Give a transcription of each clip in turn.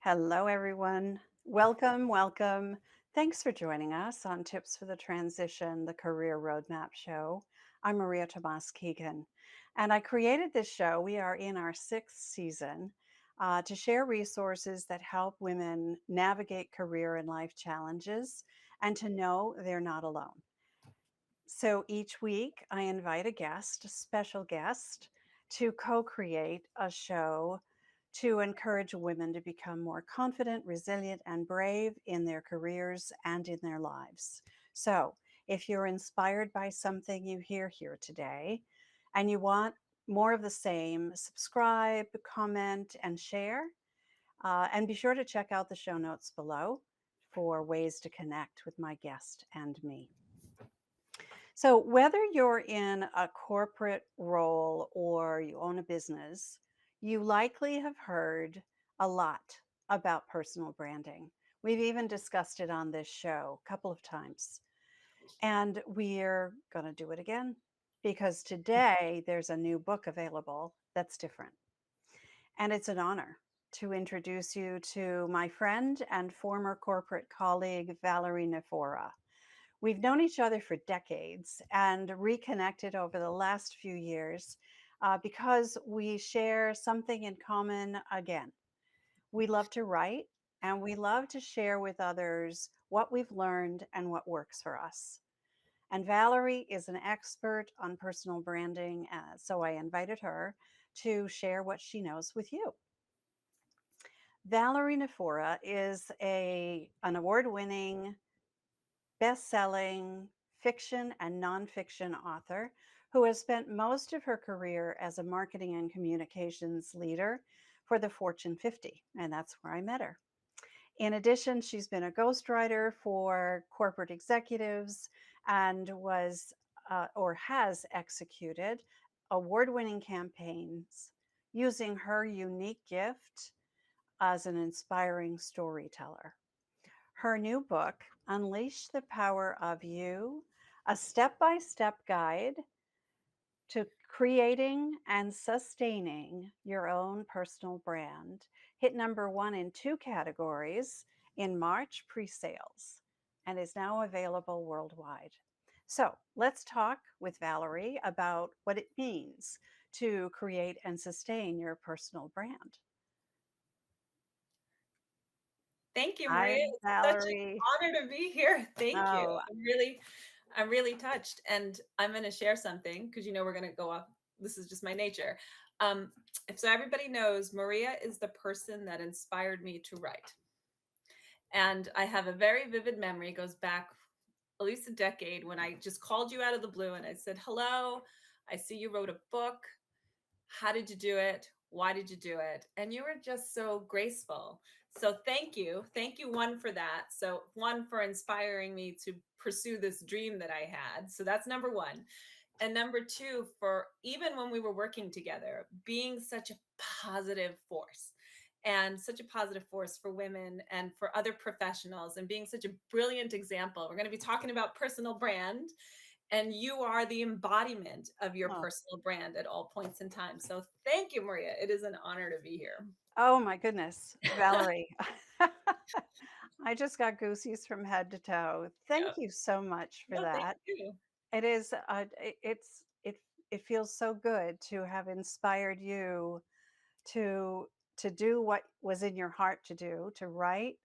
Hello, everyone. Welcome, welcome. Thanks for joining us on Tips for the Transition, the Career Roadmap Show. I'm Maria Tomás-Keegan, and I created this show. We are in our sixth season to share resources that help women navigate career and life challenges and to know they're not alone. So each week, I invite a guest, a special guest, to co create a show to encourage women to become more confident, resilient, and brave in their careers and in their lives. So, if you're inspired by something you hear here today and you want more of the same, subscribe, comment, and share. And be sure to check out the show notes below for ways to connect with my guest and me. So, whether you're in a corporate role or you own a business, you likely have heard a lot about personal branding. We've even discussed it on this show a couple of times. And we're going to do it again because today there's a new book available that's different. And it's an honor to introduce you to my friend and former corporate colleague, Valerie Nifora. We've known each other for decades and reconnected over the last few years because we share something in common again. We love to write and we love to share with others what we've learned and what works for us. And Valerie is an expert on personal branding, so I invited her to share what she knows with you. Valerie Nifora is an award-winning best-selling fiction and nonfiction author who has spent most of her career as a marketing and communications leader for the Fortune 50, and that's where I met her. In addition, she's been a ghostwriter for corporate executives and was or has executed award-winning campaigns using her unique gift as an inspiring storyteller. Her new book, Unleash the Power of You, a step by step guide to creating and sustaining your own personal brand, hit #1 in 2 categories in March pre sales and is now available worldwide. So let's talk with Valerie about what it means to create and sustain your personal brand. Thank you, Hi, Maria. It's such an Valerie. honor to be here. Thank you. Oh, I'm really touched, and I'm going to share something because we're going to go off. This is just my nature. Um, so everybody knows Maria is the person that inspired me to write, and I have a very vivid memory. It goes back at least a decade when I just called you out of the blue and I said, "Hello, I see you wrote a book. How did you do it? Why did you do it?" And you were just so graceful. So thank you. Thank you, one, for that. So, one, for inspiring me to pursue this dream that I had. So that's number one. And number two, for even when we were working together, being such a positive force and such a positive force for women and for other professionals and being such a brilliant example. We're going to be talking about personal brand, and you are the embodiment of your oh, personal brand at all points in time. So thank you, Maria. It is an honor to be here. oh my goodness, Valerie. I just got goosies from head to toe. Yeah. Thank you so much for No, thank that. you. It is it feels so good to have inspired you to do what was in your heart to do, to write,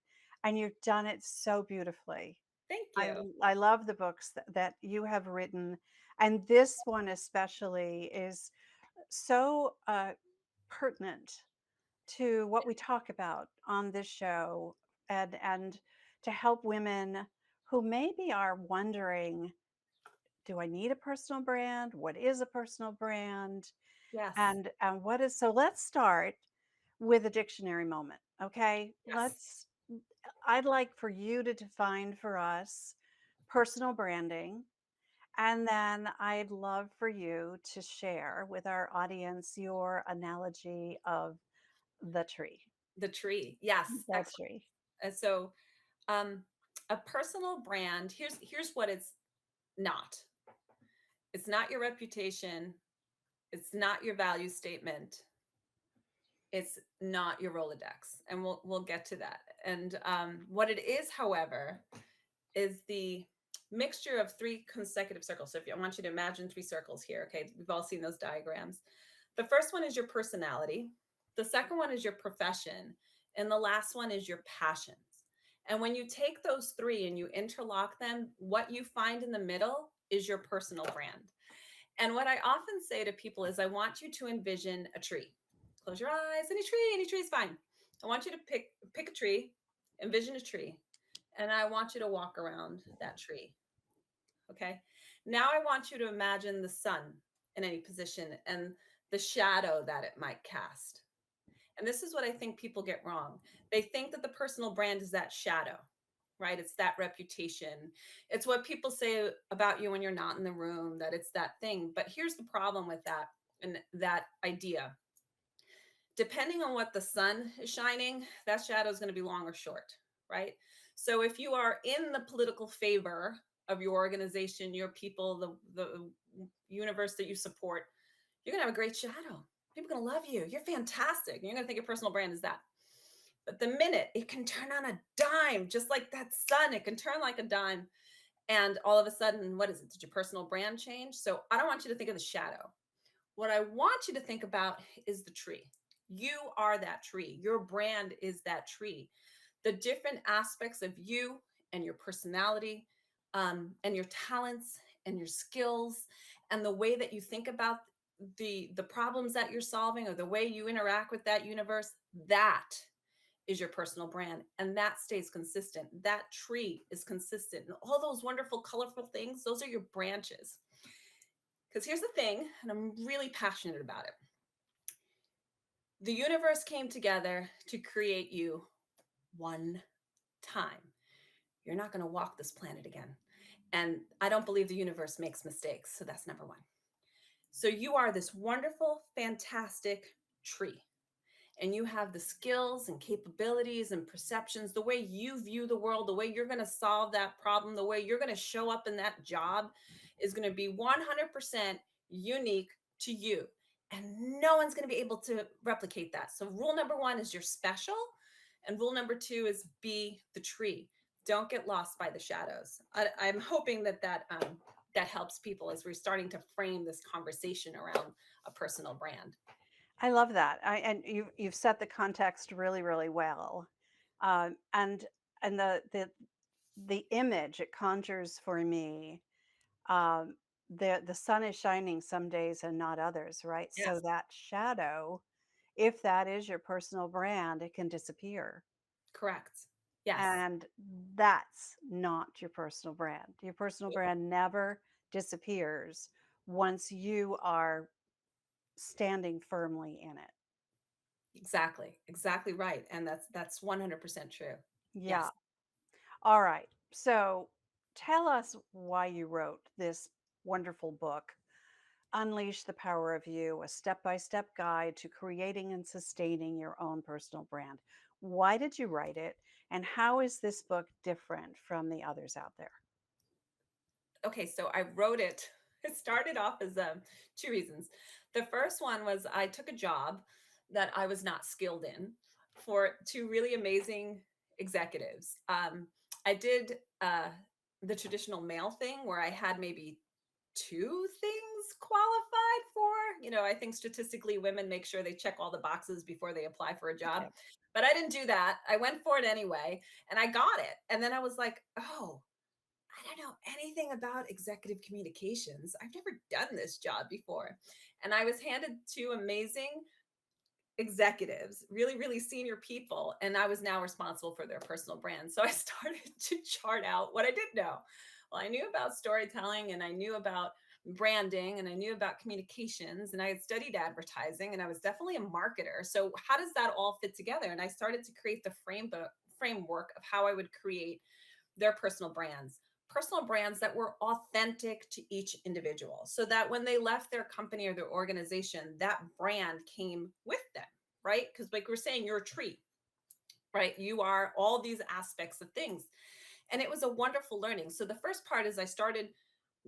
and you've done it so beautifully. Thank I you. I love the books that you have written, and this one especially is so pertinent to what we talk about on this show and to help women who maybe are wondering, do I need a personal brand? What is a personal brand? Yes. And what is, so let's start with a dictionary moment. Okay. Yes. I'd like for you to define for us personal branding. And then I'd love for you to share with our audience your analogy of the tree. The tree. Yes. The Excellent. tree. So um a personal brand, here's what it's not. It's not your reputation. It's not your value statement. It's not your Rolodex, and we'll get to that. And what it is, however, is the mixture of three consecutive circles. So if you, I want you to imagine three circles here. Okay, we've all seen those diagrams. The first one is your personality. The second one is your profession, and the last one is your passions. And when you take those three and you interlock them, what you find in the middle is your personal brand. And what I often say to people is, I want you to envision a tree. Close your eyes. Any tree is fine. I want you to pick a tree, envision a tree, and I want you to walk around that tree. Okay. Now I want you to imagine the sun in any position and the shadow that it might cast. And this is what I think people get wrong. They think that the personal brand is that shadow, right? It's that reputation. It's what people say about you when you're not in the room, that it's that thing. But here's the problem with that and that idea. Depending on what the sun is shining, that shadow is going to be long or short, right? So if you are in the political favor of your organization, your people, the universe that you support, you're going to have a great shadow. People are going to love you. You're fantastic. You're going to think your personal brand is that. But the minute it can turn on a dime, just like that sun, it can turn like a dime. And all of a sudden, what is it? Did your personal brand change? So I don't want you to think of the shadow. What I want you to think about is the tree. You are that tree. Your brand is that tree. The different aspects of you and your personality, and your talents and your skills and the way that you think about the problems that you're solving or the way you interact with that universe, that is your personal brand, and that stays consistent. That tree is consistent, and all those wonderful colorful things, those are your branches. Because here's the thing, and I'm really passionate about it. The universe came together to create you one time. You're not going to walk this planet again. And I don't believe the universe makes mistakes. So that's number one. So you are this wonderful, fantastic tree. And you have the skills and capabilities and perceptions, the way you view the world, the way you're going to solve that problem, the way you're going to show up in that job is going to be 100% unique to you. And no one's going to be able to replicate that. So, rule number one is you're special. And rule number two is be the tree. Don't get lost by the shadows. I'm hoping that helps people as we're starting to frame this conversation around a personal brand. I love that. And you've set the context really, really well. And the image it conjures for me, um, the sun is shining some days and not others, right? So Yes, that shadow, if that is your personal brand, it can disappear. correct. Yes. And that's not your personal brand. Your personal brand never disappears once you are standing firmly in it. Exactly. Exactly right. And that's 100% true. Yeah. Yes. All right. So tell us why you wrote this wonderful book, Unleash the Power of You, a step by step guide to creating and sustaining your own personal brand. Why did you write it? And how is this book different from the others out there? Okay, so I wrote it. It started off as two reasons. The first one was I took a job that I was not skilled in for two really amazing executives. I did the traditional male thing where I had maybe two things qualified for. I think statistically women make sure they check all the boxes before they apply for a job. Yep. But I didn't do that. I went for it anyway and I got it. And then I was like, oh, I don't know anything about executive communications. I've never done this job before. And I was handed two amazing executives, really, really senior people. And I was now responsible for their personal brand. So I started to chart out what I did know. Well, I knew about storytelling and I knew about branding and I knew about communications and I had studied advertising and I was definitely a marketer. So how does that all fit together? And I started to create the framework of how I would create their personal brands that were authentic to each individual so that when they left their company or their organization, that brand came with them, right? Because, like we're saying, you're a tree, right? You are all these aspects of things. And it was a wonderful learning. So, the first part is I started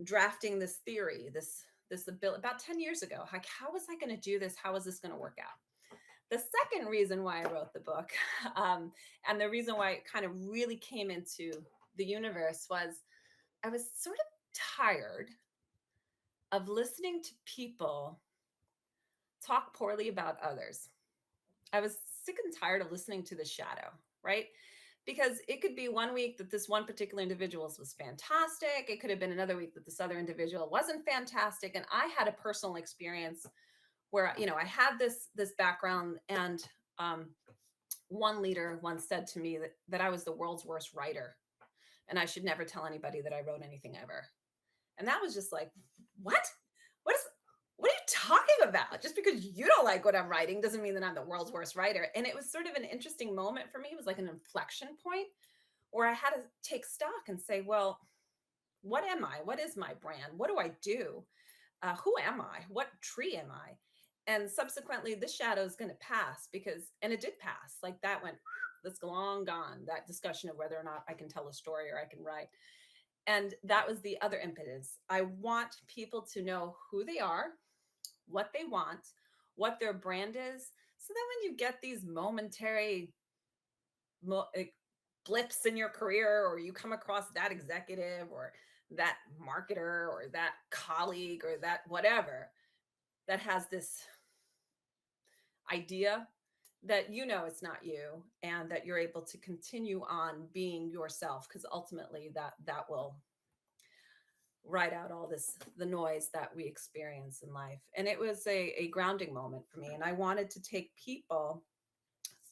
drafting this theory, this bill about 10 years ago. Like, how was I going to do this? How was this going to work out? The second reason why I wrote the book, and the reason why it kind of really came into the universe, was I was sort of tired of listening to people talk poorly about others. I was sick and tired of listening to the shadow, right? Because it could be one week that this one particular individual was fantastic. It could have been another week that this other individual wasn't fantastic. And I had a personal experience where, I had this background, and um, one leader once said to me that I was the world's worst writer, and I should never tell anybody that I wrote anything ever. And that was just like, what? What is what are you talking about? Just because you don't like what I'm writing doesn't mean that I'm the world's worst writer. And it was sort of an interesting moment for me. It was like an inflection point where I had to take stock and say, well, what am I? What is my brand? What do I do? Who am I? What tree am I? And subsequently, this shadow is going to pass, and it did pass. Like that went, that's long gone. That discussion of whether or not I can tell a story or I can write. And that was the other impetus. I want people to know who they are, what they want, what their brand is. So that when you get these momentary like, blips in your career, or you come across that executive or that marketer or that colleague or that whatever that has this idea, that it's not you, and that you're able to continue on being yourself, because ultimately that will write out all the noise that we experience in life. And it was a grounding moment for me, and I wanted to take people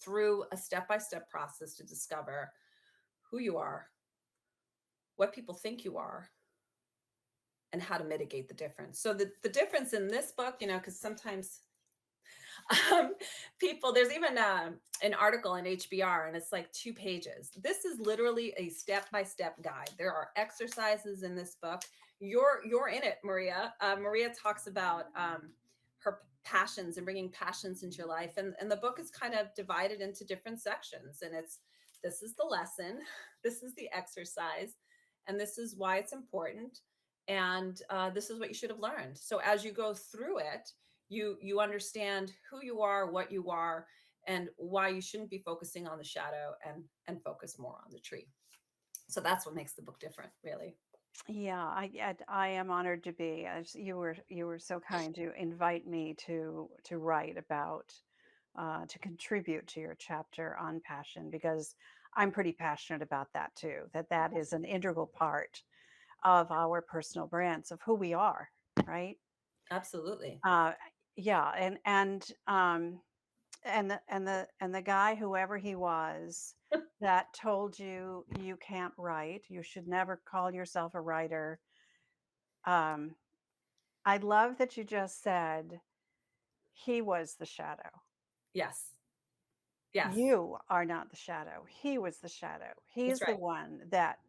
through a step-by-step process to discover who you are, what people think you are, and how to mitigate the difference. So the difference in this book, because sometimes um, people, there's even an article in HBR, and it's like 2 pages. This is literally a step-by-step guide. There are exercises in this book. You're in it, Maria. Maria talks about her passions and bringing passions into your life, and the book is kind of divided into different sections. And this is the lesson, this is the exercise, and this is why it's important, and this is what you should have learned. So as you go through it, you understand who you are, what you are, and why you shouldn't be focusing on the shadow, and focus more on the tree. So that's what makes the book different, really. Yeah, I am honored to be. As you were so kind to invite me to write about, to contribute to your chapter on passion, because I'm pretty passionate about that too. That is an integral part of our personal brands of who we are, right? Absolutely. Uh, yeah, and the guy, whoever he was, that told you you can't write, you should never call yourself a writer. Um, I love that you just said he was the shadow. Yes. Yes. You are not the shadow. He was the shadow. That's He's the right. one that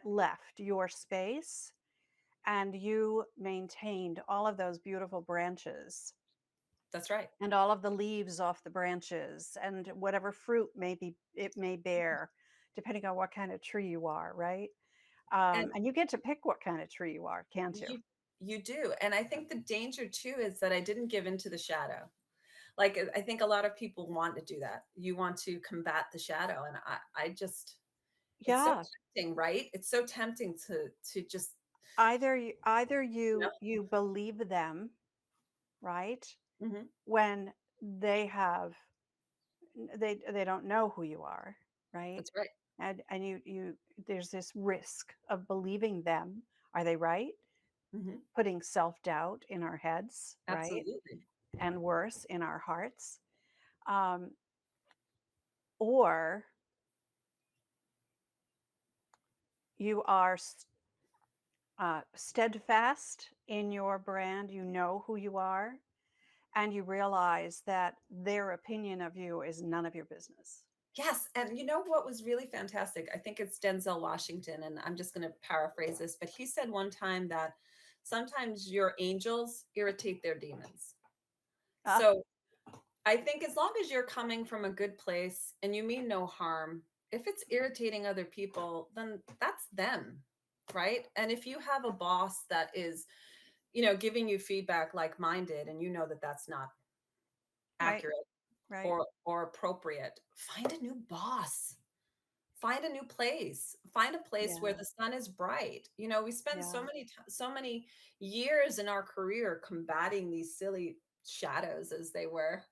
left your space, and you maintained all of those beautiful branches That's right. and all of the leaves off the branches and whatever fruit maybe it may bear, depending on what kind of tree you are, right? And And you get to pick what kind of tree you are, can't you? you do. And I think the danger too is that I didn't give into the shadow. Like I think a lot of people want to do that. You want to combat the shadow. And I just, it's so Yeah. tempting, right? It's so tempting to just, Either you know. you believe them, right? Mhm. When they have they don't know who you are, right? That's right. And you there's this risk of believing them. Are they right? Mhm. Putting self-doubt in our heads, right? Absolutely. And worse, in our hearts. Um, or you are steadfast in your brand, you know who you are, and you realize that their opinion of you is none of your business. Yes. And you know what was really fantastic? I think it's Denzel Washington, and I'm just going to paraphrase this, but he said one time that sometimes your angels irritate their demons. Ah, So I think as long as you're coming from a good place and you mean no harm, if it's irritating other people, then that's them, right? And if you have a boss that is, giving you feedback like mine did, and that that's not right. accurate, Right. or appropriate, find a new boss. Find a new place. Find a place where Yeah. the sun is bright. You know, we spend so Yeah. many so many years in our career combating these silly shadows as they were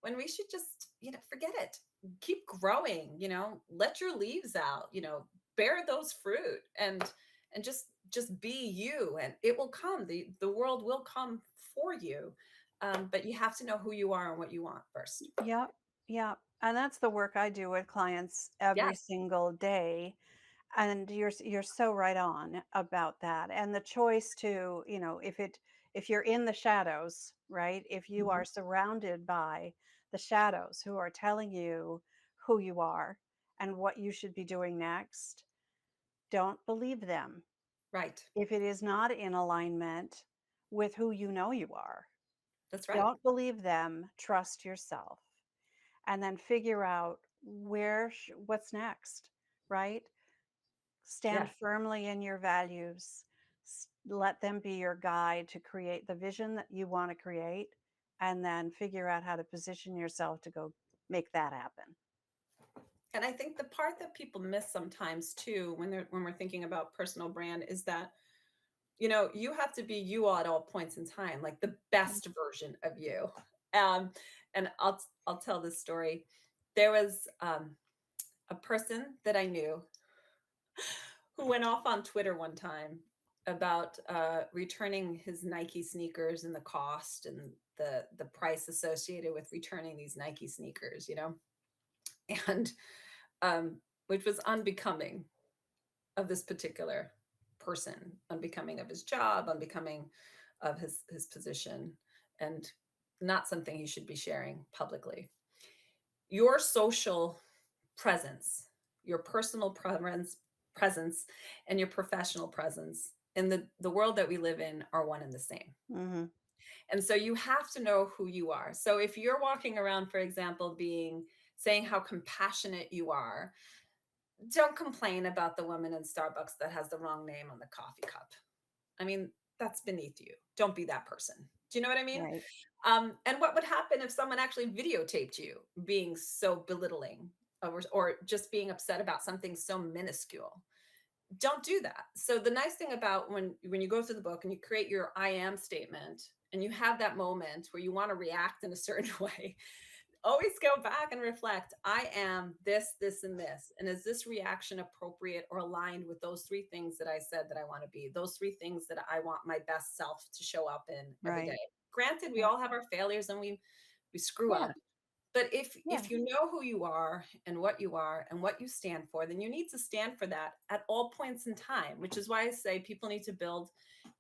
when we should just, forget it. Keep growing, let your leaves out, bear those fruit and just be you, and it will come. The world will come for you. But you have to know who you are and what you want first. Yep. Yep. And that's the work I do with clients every Yes. single day. And you're so right on about that. And the choice to, if you're in the shadows, right? If you Mhm. are surrounded by the shadows who are telling you who you are and what you should be doing next, don't believe them. Right. If it is not in alignment with who you know you are, That's right. don't believe them, trust yourself, and then figure out what's next, right? Stand Yes. firmly in your values. Let them be your guide to create the vision that you want to create, and then figure out how to position yourself to go make that happen. And I think the part that people miss sometimes too, when we're thinking about personal brand, is that you have to be you at all points in time, like the Mm. best version of you. Um, and I'll tell this story. There was a person that I knew who went off on Twitter one time about returning his Nike sneakers and the cost and the price associated with returning these Nike sneakers, and which was unbecoming of this particular person, unbecoming of his job, unbecoming of his position, and not something he should be sharing publicly. Your social presence, your personal presence, and your professional presence in the world that we live in are one and the same. Mhm. And so you have to know who you are. So if you're walking around, for example, saying how compassionate you are, don't complain about the woman in Starbucks that has the wrong name on the coffee cup. I mean, that's beneath you. Don't be that person. Do you know what I mean? Right. And what would happen if someone actually videotaped you being so belittling, or just being upset about something so minuscule? Don't do that. So the nice thing about when you go through the book and you create your I am statement and you have that moment where you want to react in a certain way, always go back and reflect. I am this, this, and this. And is this reaction appropriate or aligned with those three things that I said that I want to be? Those three things that I want my best self to show up in every day. Right. Granted, we Yeah. all have our failures and we screw Yeah. up. But Yeah. if you know who you are and what you stand for, then you need to stand for that at all points in time, which is why I say people need to build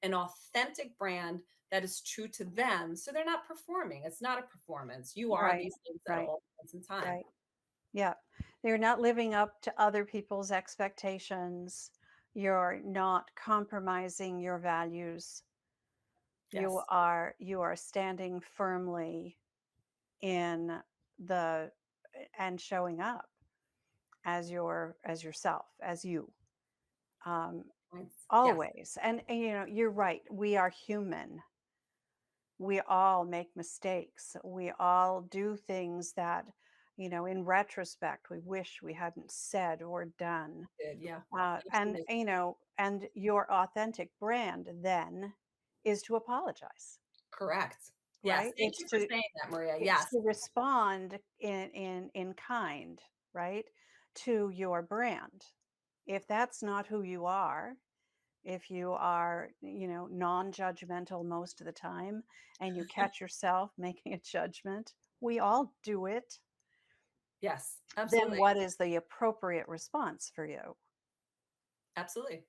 an authentic brand that is true to them. So they're not performing. It's not a performance. You are Right. these things at Right. all points in time. Right. Yeah. They're not living up to other people's expectations. You're not compromising your values. Yes, You are standing firmly in the and showing up as yourself, as you. Um, points. Yes, always. And you're right. We are human. We all make mistakes. We all do things that, in retrospect, we wish we hadn't said or done. did. Yeah, And absolutely. and your authentic brand then is to apologize, Correct. Yes. right? Thank you for saying that, Maria. It's Yes. to respond in kind, right, to your brand. If that's not who you are, if you are, non-judgmental most of the time and you catch yourself making a judgment, we all do it, Yes, then absolutely. what is the appropriate response for you? Absolutely.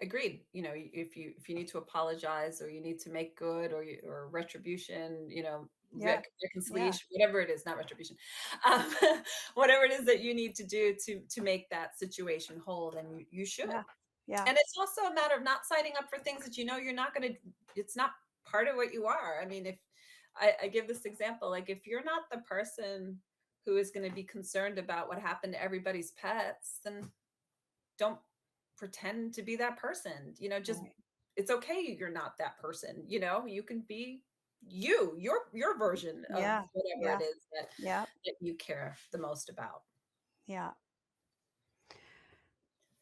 Agreed. If you need to apologize or you need to make good, or retribution, Yeah. Yeah. reconciliation, whatever it is, not retribution, um, whatever it is that you need to do to make that situation whole, then you should. Yeah. Yeah. And it's also a matter of not signing up for things that you're not going to. It's not part of what you are. I mean, if I give this example, like if you're not the person who is going to be concerned about what happened to everybody's pets, then don't pretend to be that person. Just Right. it's okay you're not that person. You can be your version of Yeah. whatever it Yeah. is that Yeah. you care the most about. Yeah.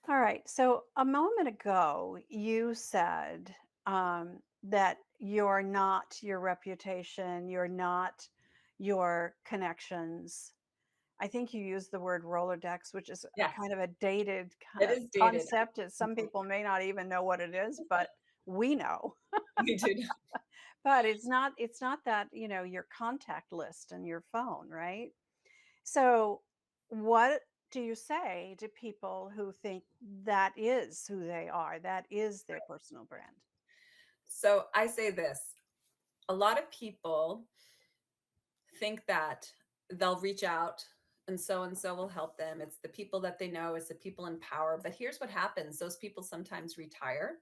All right. So a moment ago, you said that you're not your reputation, you're not your connections. I think you used the word Rolodex, which is a Yes, kind of a dated it is dated. concept. Some people may not even know what it is, but we know. We do. But it's not that, your contact list and your phone, right? So, what do you say to people who think that is who they are? That is their personal brand? So I say this, a lot of people think that they'll reach out and so will help them. It's the people that they know, it's the people in power. But here's what happens, those people sometimes retire,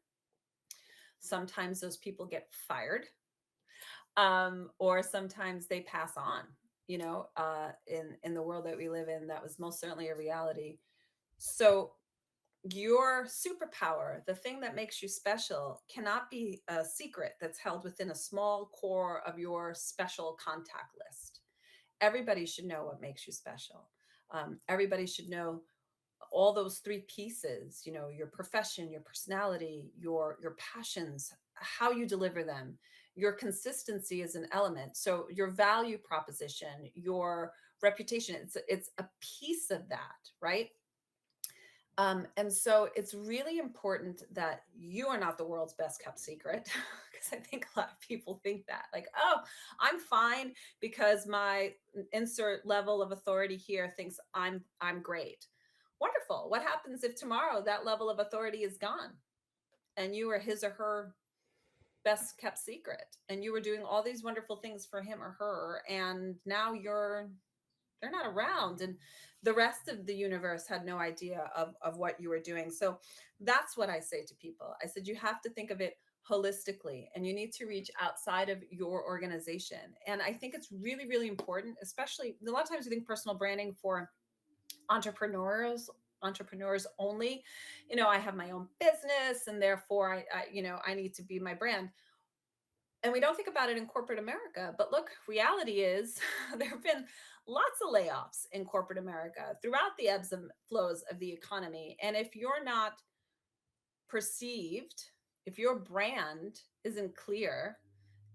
sometimes those people get fired, or sometimes they pass on. In the world that we live in, that was most certainly a reality. So your superpower, the thing that makes you special, cannot be a secret that's held within a small core of your special contact list. Everybody should know what makes you special. Everybody should know all those three pieces, your profession, your personality, your passions, how you deliver them. Your consistency is an element, so your value proposition, your reputation, it's a piece of that, right? And so it's really important that you are not the world's best kept secret, because I think a lot of people think that, like, oh, I'm fine because my insert level of authority here thinks I'm great. Wonderful. What happens if tomorrow that level of authority is gone and you are his or her best kept secret, and you were doing all these wonderful things for him or her, and now they're not around, and the rest of the universe had no idea of what you were doing. So that's what I say to people. I said, you have to think of it holistically, and you need to reach outside of your organization. And I think it's really, really important, especially a lot of times we think personal branding for entrepreneurs only. I have my own business, and therefore I need to be my brand. And we don't think about it in corporate America. But look, reality is there have been lots of layoffs in corporate America throughout the ebbs and flows of the economy. And if you're not perceived, if your brand isn't clear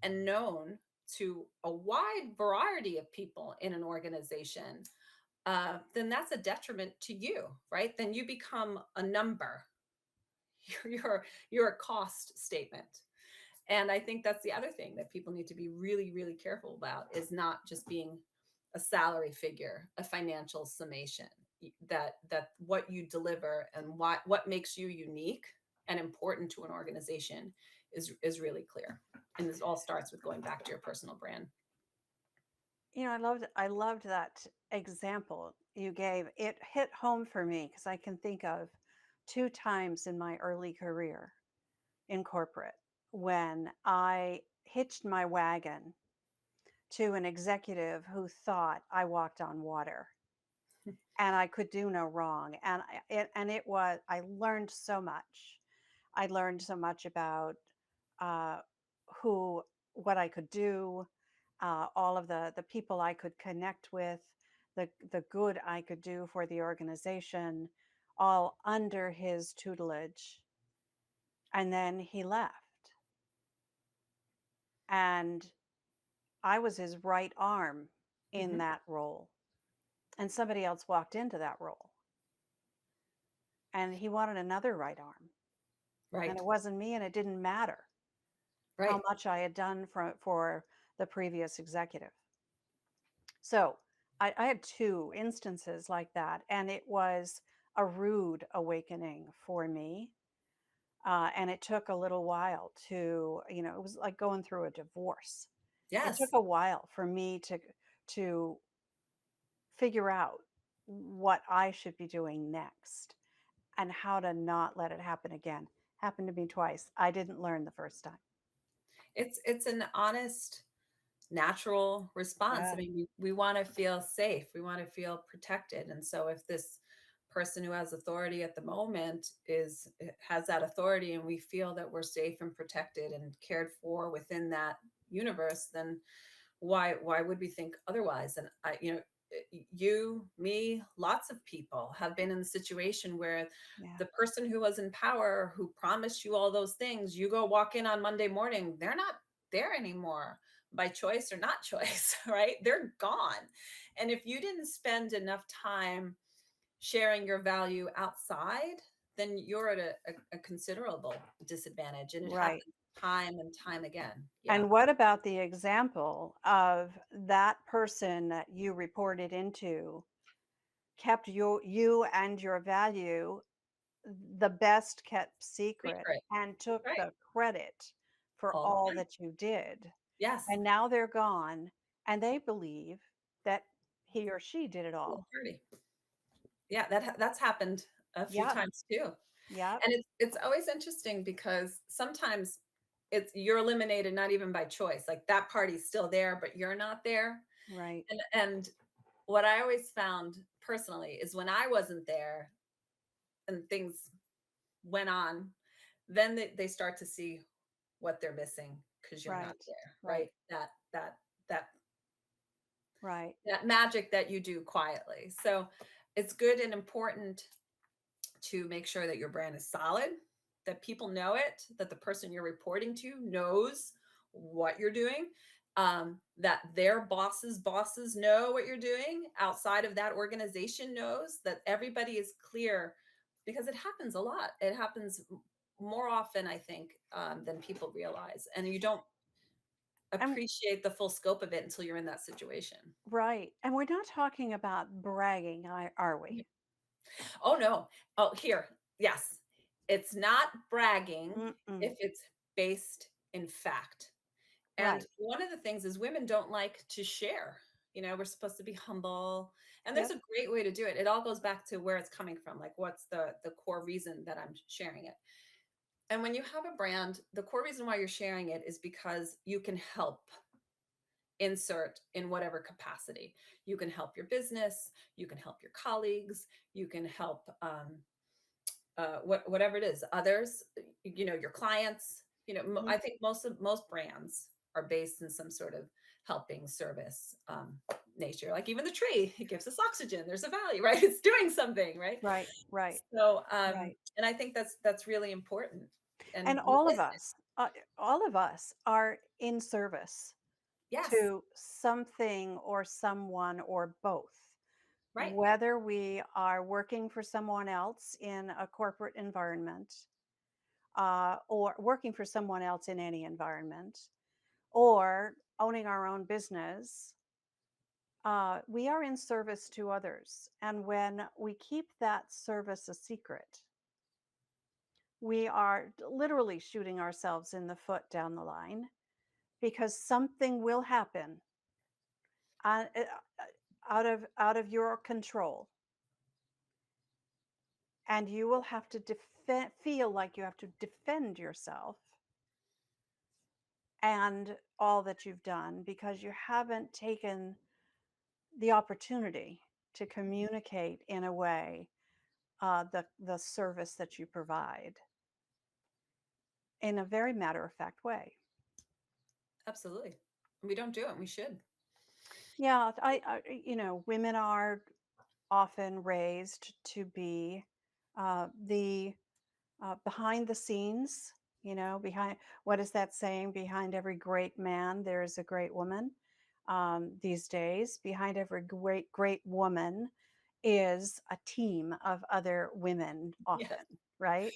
and known to a wide variety of people in an organization, then that's a detriment to you, right? Then you become a number. You're a cost statement. And I think that's the other thing that people need to be really, really careful about, is not just being a salary figure, a financial summation. That what you deliver and what makes you unique and important to an organization is really clear. And this all starts with going back to your personal brand. I loved that example you gave. It hit home for me because I can think of two times in my early career in corporate when I hitched my wagon to an executive who thought I walked on water and I could do no wrong. I learned so much. I learned so much about uh, who, what I could do, all of the people I could connect with, the good I could do for the organization, all under his tutelage. And then he left, and I was his right arm in Mhm. that role, and somebody else walked into that role, and he wanted another right arm, and Right, it wasn't me, and it didn't matter how right. much I had done for the previous executive. So I had two instances like that, and it was a rude awakening for me. And it took a little while it was like going through a divorce. It took Yes. a while for me to figure out what I should be doing next and how to not let it happen again. Happened to me twice. I didn't learn the first time. It's an honest, natural response. I Yeah. mean, we want to feel safe, we want to feel protected. And so if this person who has authority at the moment has that authority, and we feel that we're safe and protected and cared for within that, universe, then why would we think otherwise? And you, me, lots of people have been in the situation where Yeah. the person who was in power, who promised you all those things, you go walk in on Monday morning, they're not there anymore, by choice or not choice, right? They're gone. And if you didn't spend enough time sharing your value outside, then you're at a considerable disadvantage. And it Right. happens time and time again. Yeah. And what about the example of that person that you reported into kept you and your value the best kept secret Secret. and took Right. the credit for All the all time. that you did? Yes. And now they're gone and they believe that he or she did it Full all. party. Yeah, that's happened a few Yep. times too. Yep. And it's always interesting because sometimes you're eliminated not even by choice. Like that party's still there, but you're not there. Right. And what I always found personally is when I wasn't there and things went on, then they start to see what they're missing because you're not Right. there, right? Right. That Right. that magic that you do quietly. So it's good and important to make sure that your brand is solid, that people know it, that the person you're reporting to knows what you're doing, that their bosses know what you're doing outside of that organization knows, that everybody is clear, because it happens a lot. It happens more often, I think, than people realize. And you don't And appreciate the full scope of it until you're in that situation. right. And we're not talking about bragging, are we? Oh, no. Oh, here. Yes. It's not bragging Mm-mm. if it's based in fact. And Right. one of the things is women don't like to share. We're supposed to be humble. And there's Yep. a great way to do it. It all goes back to where it's coming from. Like what's the core reason that I'm sharing it? And when you have a brand, the core reason why you're sharing it is because you can help insert in whatever capacity. You can help your business, you can help your colleagues, you can help whatever it is, others, your clients. Mhm. I think most brands are based in some sort of helping service nature. Like even the tree, it gives us oxygen. There's a value, right? It's doing something, right? Right. Right. So, Right. and I think that's really important. And And listen, all of us are in service yes, to something or someone or both. right, Whether we are working for someone else in a corporate environment, or working for someone else in any environment, or owning our own business, we are in service to others. And when we keep that service a secret, we are literally shooting ourselves in the foot down the line because something will happen uh, uh, uh, out of your control, and you will have to feel like you have to defend yourself and all that you've done because you haven't taken the opportunity to communicate in a way, the service that you provide in a very matter of fact way. absolutely. We don't do it. We should. Yeah, women are often raised to be the behind the scenes, behind what is that saying? Behind every great man, there is a great woman. These days, behind every great woman is a team of other women, Yes. often, right?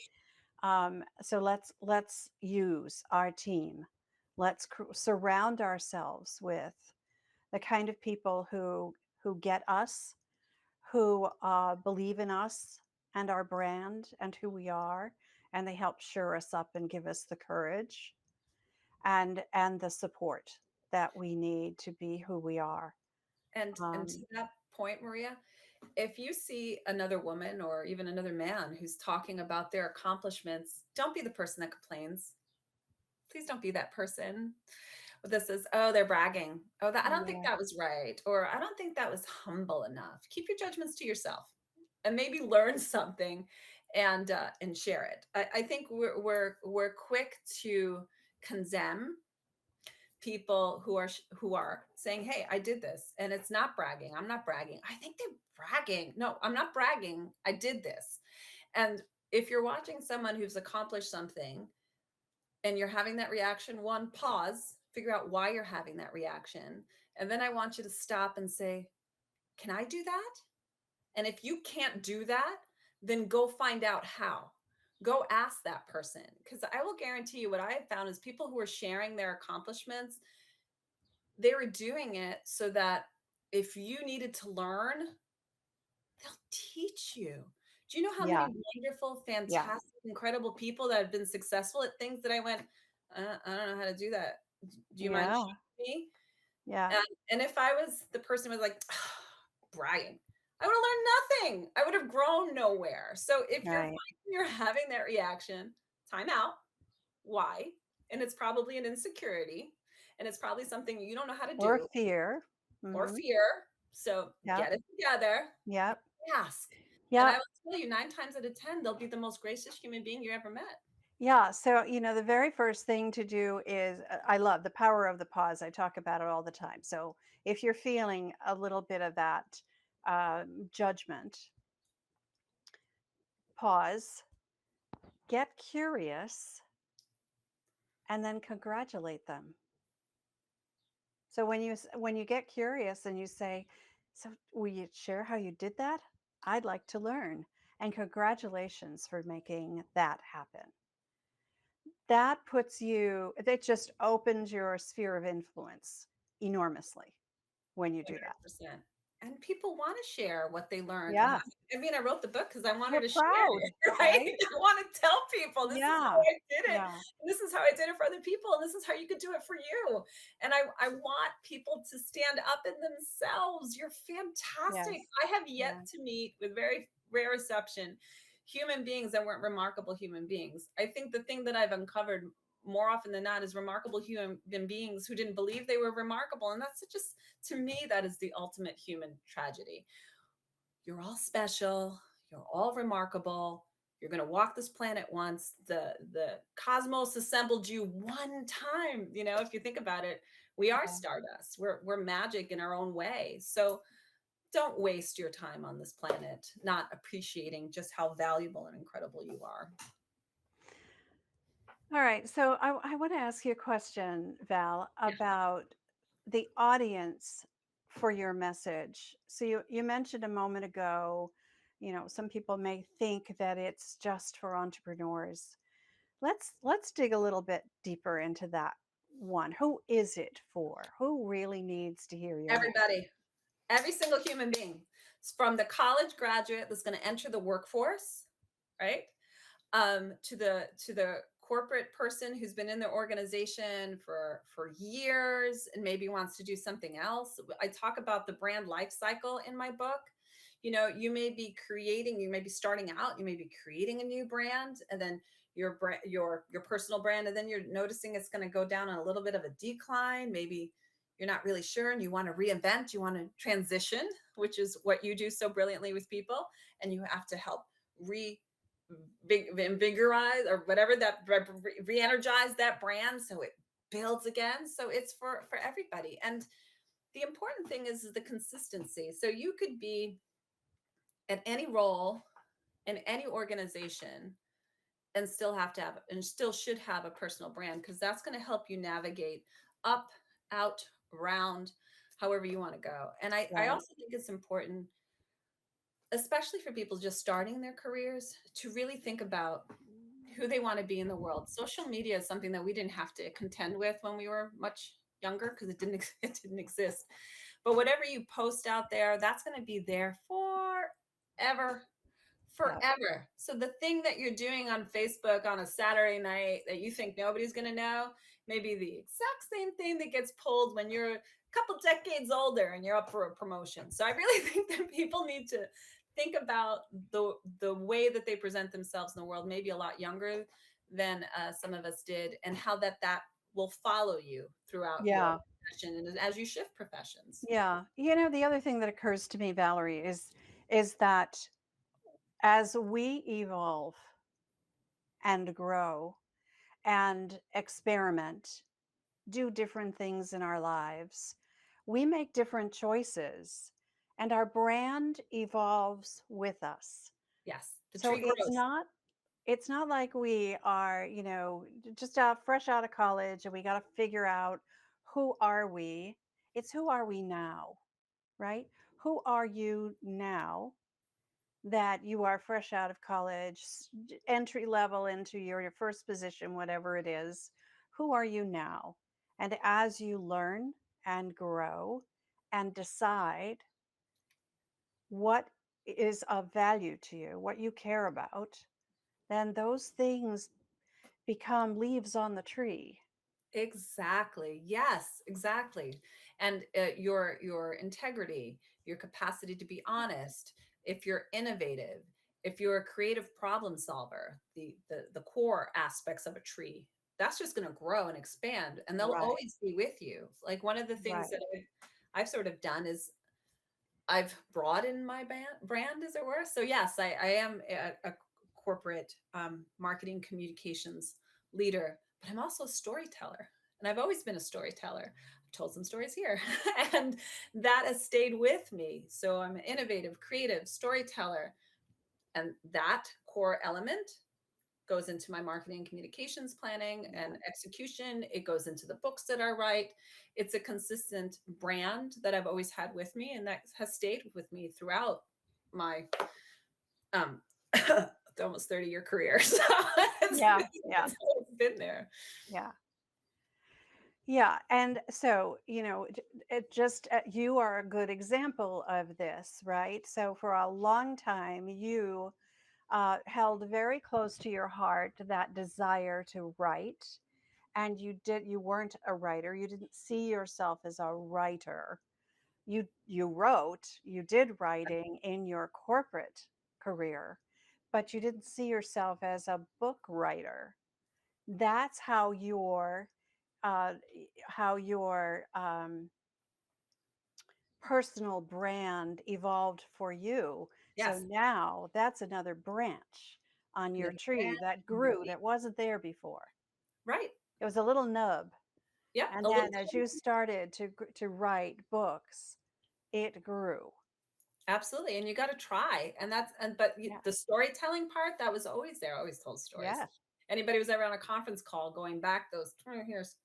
So let's use our team. Let's surround ourselves with the kind of people who get us, who believe in us and our brand and who we are, and they help shore us up and give us the courage and the support that we need to be who we are. And to Um, that point, Maria, if you see another woman or even another man who's talking about their accomplishments, don't be the person that complains. Please don't be that person. This is, oh, they're bragging. Oh, that I don't think yeah, that was right. Or I don't think that was humble enough. Keep your judgments to yourself and maybe learn something and share it. I think we're quick to condemn, people who are saying, "Hey, I did this," and it's not bragging. I'm not bragging. I think they're bragging. No, I'm not bragging. I did this. And if you're watching someone who's accomplished something and you're having that reaction, one, pause, figure out why you're having that reaction, and then I want you to stop and say, "Can I do that?" And if you can't do that, then go find out how. Go ask that person. Because I will guarantee you what I have found is people who are sharing their accomplishments, they were doing it so that if you needed to learn, they'll teach you. Do you know how Yeah. many wonderful, Yeah. fantastic, incredible people that have been successful at things that I went, I don't know how to do that. Do you mind Yeah. showing me? Yeah. And if I was the person who was like, bragging, I would have learned nothing. I would have grown nowhere. So if you're Right. finding you're having that reaction, time out. Why? And it's probably an insecurity, and it's probably something you don't know how to Or do fear. or Mhm. fear. So Yep. get it together, Yep. ask. And I Yep. will tell you, 9 times out of 10, they'll be the most gracious human being you ever met. Yeah. So, the very first thing to do is I love the power of the pause. I talk about it all the time. So, if you're feeling a little bit of that judgment, pause, get curious, and then congratulate them. So when you get curious and you say, "So will you share how you did that? I'd like to learn." And congratulations for making that happen. That puts you that just opens your sphere of influence enormously when you do that. 100%. And people want to share what they learned. And Yeah, I mean, I wrote the book because I wanted you're to share proud, it, right? right? I want to tell people this is how Yeah. I did it. Yeah. And this is how I did it for other people. And this is how you could do it for you. And I want people to stand up in themselves. You're fantastic. Yes. I have yet Yeah. to meet, with very rare exception, human beings that weren't remarkable human beings. I think the thing that I've uncovered more often than not is remarkable human beings who didn't believe they were remarkable. And that's just, to me, that is the ultimate human tragedy. You're all special, you're all remarkable, you're going to walk this planet once. The cosmos assembled you one time. If you think about it, we are Yeah. stardust. We're magic in our own way. So don't waste your time on this planet not appreciating just how valuable and incredible you are. All right. So I want to ask you a question, Val, Yeah. about the audience for your message. So you mentioned a moment ago, some people may think that it's just for entrepreneurs. Let's dig a little bit deeper into that one. Who is it for? Who really needs to hear your message? Everybody, every single human being, from the college graduate that's going to enter the workforce, right? To the corporate person who's been in their organization for years and maybe wants to do something else. I talk about the brand life cycle in my book. You may be starting out, you may be creating a new brand, and then your personal brand, and then you're noticing it's going to go down on a little bit of a decline. Maybe you're not really sure and you want to reinvent, you want to transition, which is what you do so brilliantly with people, and you have to help re invigorize or whatever, that re-energize that brand so it builds again. So it's for everybody. And the important thing is the consistency. So you could be at any role in any organization and still should have a personal brand, because that's going to help you navigate up, out, around, however you want to go. And I Right. also think it's important, especially for people just starting their careers, to really think about who they want to be in the world. Social media is something that we didn't have to contend with when we were much younger, because it didn't exist. But whatever you post out there, that's going to be there forever, Yep. forever. So the thing that you're doing on Facebook on a Saturday night that you think nobody's going to know, maybe the exact same thing that gets pulled when you're a couple decades older and you're up for a promotion. So I really think that people need to think about the way that they present themselves in the world, maybe a lot younger than some of us did, and how that will follow you throughout your Yeah. profession and as you shift professions. Yeah. The other thing that occurs to me, Valerie, is that as we evolve and grow and experiment, do different things in our lives. We make different choices, and our brand evolves with us. Yes, the So tree grows. it's not like we are, just out fresh out of college and we got to figure out who are we? It's who are we now, right? Who are you now that you are fresh out of college, entry level into your first position, whatever it is? Who are you now? And as you learn and grow and decide what is of value to you, what you care about, then those things become leaves on the tree. Exactly. Yes, exactly. And your integrity, your capacity to be honest, if you're innovative, if you're a creative problem solver, the core aspects of a tree, that's just going to grow and expand, and they'll Right, always be with you. Like one of the things that right. I've sort of done is I've broadened my brand, as it were. So yes, I am a corporate marketing communications leader, but I'm also a storyteller, and I've always been a storyteller. I've told some stories here, and that has stayed with me. So I'm an innovative, creative storyteller, and that core element goes into my marketing and communications planning Yeah. and execution. It goes into the books that I write. It's a consistent brand that I've always had with me, and that has stayed with me throughout my um almost 30-year career. So Yeah, yeah, it's always been there. yeah. Yeah, and so, it just you are a good example of this, right? So for a long time, you held very close to your heart that desire to write, and you weren't a writer. You didn't see yourself as a writer. You did writing in your corporate career, but you didn't see yourself as a book writer. That's uh, how your personal brand evolved for you. So Yes. now that's another branch on your Another tree brand, that another grew that wasn't there before. right. It was a little nub. Yep. And A little then as you started to write books, it grew. absolutely. And you got to try. And but Yeah. the storytelling part, that was always there. I always told stories. Yes. Anybody who's ever on a conference call going back those 20 years,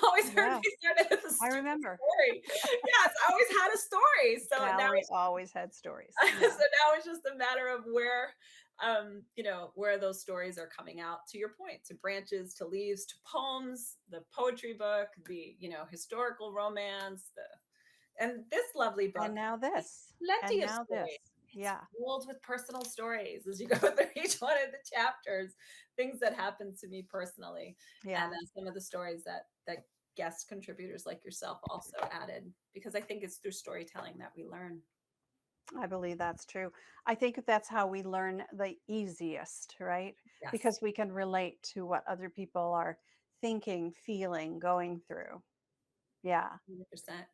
always heard Yeah. me start with a I stupid remember. story. Yes, I always had a story. So now Valerie always had stories. so Yeah. now it's just a matter of where where those stories are coming out, to your point, to branches, to leaves, to poems, the poetry book, the historical romance, the and this lovely And book now is this. And plenty of now stories. this. It's Yeah. filled with personal stories as you go through each one of the chapters, things that happened to me personally, and Yeah. some of the stories that guest contributors like yourself also added, because I think it's through storytelling that we learn. I believe that's true. I think that's how we learn the easiest, right? Yes, Because we can relate to what other people are thinking, feeling, going through. Yeah. 100%.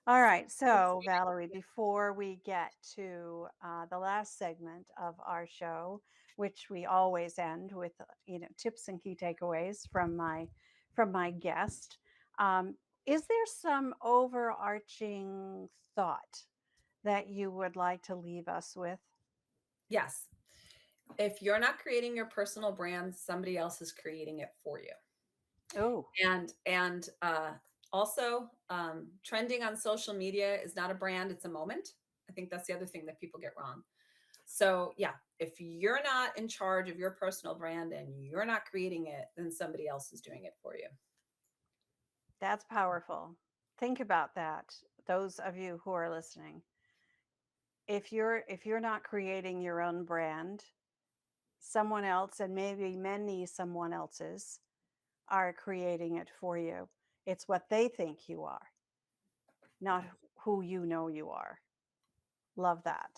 All right. So, Valerie, before we get to the last segment of our show, which we always end with, tips and key takeaways from my guest, um, is there some overarching thought that you would like to leave us with? Yes. If you're not creating your personal brand, somebody else is creating it for you. Oh, And also, trending on social media is not a brand, it's a moment. I think that's the other thing that people get wrong. So yeah, if you're not in charge of your personal brand and you're not creating it, then somebody else is doing it for you. that's powerful. Think about that, those of you who are listening. If you're not creating your own brand, someone else, and maybe many someone else's, are creating it for you. It's what they think you are, not who you know you are. Love that.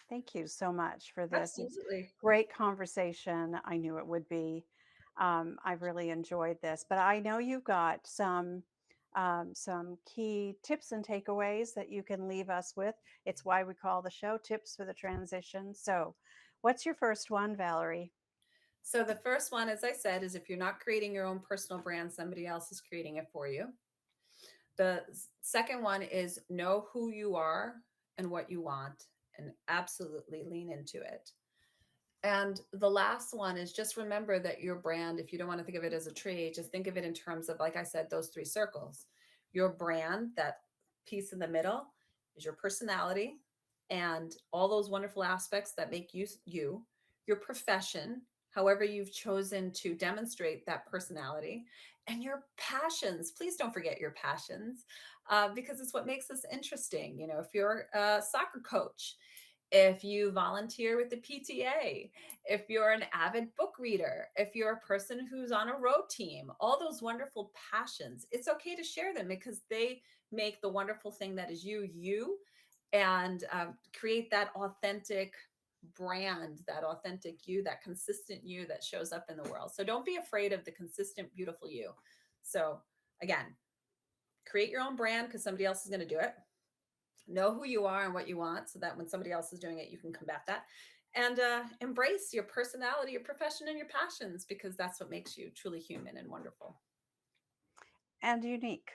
Thank you so much for this Absolutely. great conversation. I knew it would be. I've really enjoyed this, but I know you've got some key tips and takeaways that you can leave us with. It's why we call the show Tips for the Transition. So, what's your first one, Valerie? So the first one, as I said, is if you're not creating your own personal brand, somebody else is creating it for you. The second one is know who you are and what you want and absolutely lean into it. And the last one is just remember that your brand, if you don't want to think of it as a tree, just think of it in terms of, like I said, those three circles. Your brand, that piece in the middle, is your personality and all those wonderful aspects that make you you, your profession, however you've chosen to demonstrate that personality, and your passions. Please don't forget your passions because it's what makes us interesting. You know, if you're a soccer coach, if you volunteer with the PTA, if you're an avid book reader, if you're a person who's on a road team, all those wonderful passions, it's okay to share them because they make the wonderful thing that is you, you, and create that authentic brand, that authentic you, that consistent you that shows up in the world. So don't be afraid of the consistent, beautiful you. So again, create your own brand because somebody else is going to do it. Know who you are and what you want so that when somebody else is doing it, you can combat that. And embrace your personality, your profession, and your passions because that's what makes you truly human and wonderful And unique.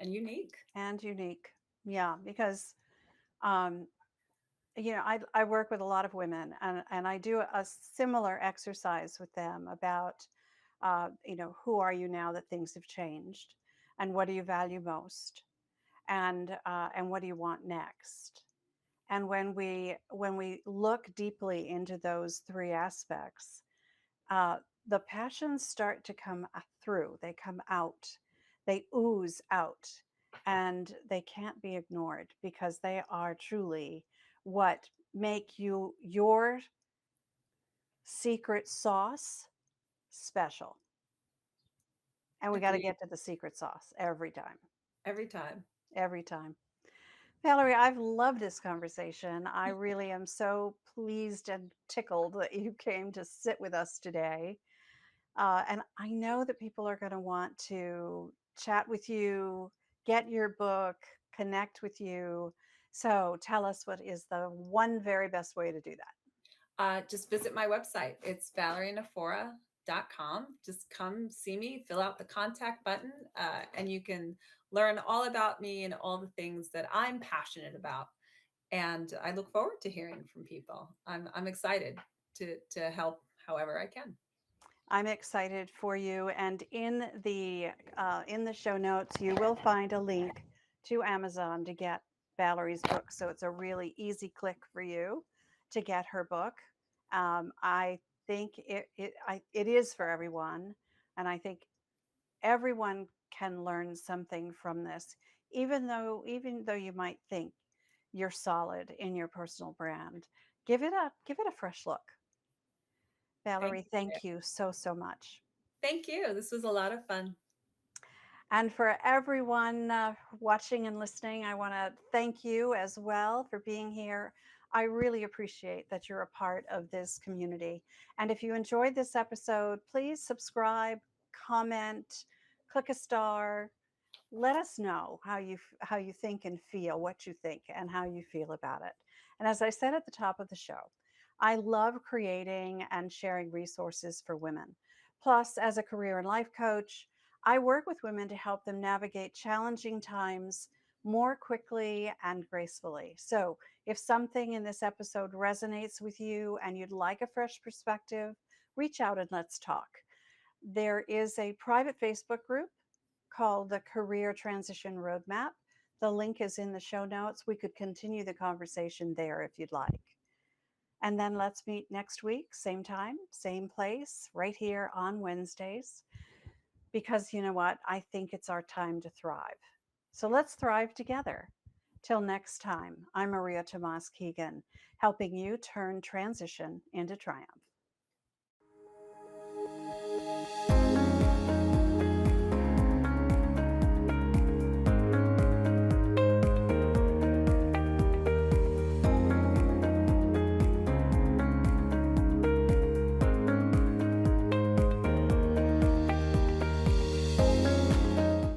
and unique. And unique. Yeah, because um, I work with a lot of women, and I do a similar exercise with them about, who are you now that things have changed, and what do you value most, and what do you want next. And when we look deeply into those three aspects, uh, the passions start to come through. They come out. They ooze out, and they can't be ignored because they are truly what make you your secret sauce special. And we got to Agreed. get to the secret sauce every time. Every time. Every time. Valerie, I've loved this conversation. I really am so pleased and tickled that you came to sit with us today. And I know that people are going to want to chat with you, get your book, connect with you. So tell us, what is the one very best way to do that? Just visit my website. It's valerienifora.com. Just come see me, fill out the contact button, and you can learn all about me and all the things that I'm passionate about. And I look forward to hearing from people. I'm excited to help however I can. I'm excited for you. And in the show notes, you will find a link to Amazon to get Valerie's book. So it's a really easy click for you to get her book. I think it is for everyone, and I think everyone can learn something from this, even though you might think you're solid in your personal brand. Give it a fresh look. Thank Valerie, you. thank you so so much. Thank you. This was a lot of fun. And for everyone watching and listening, I want to thank you as well for being here. I really appreciate that you're a part of this community. And if you enjoyed this episode, please subscribe, comment, click a star. Let us know how you think and feel, what you think and how you feel about it. And as I said at the top of the show, I love creating and sharing resources for women. Plus, as a career and life coach, I work with women to help them navigate challenging times more quickly and gracefully. So, if something in this episode resonates with you and you'd like a fresh perspective, reach out and let's talk. There is a private Facebook group called the Career Transition Roadmap. The link is in the show notes. We could continue the conversation there if you'd like. And then let's meet next week, same time, same place, right here on Wednesdays. Because you know what? I think it's our time to thrive. So let's thrive together. Till next time, I'm Maria Tomás-Keegan, helping you turn transition into triumph.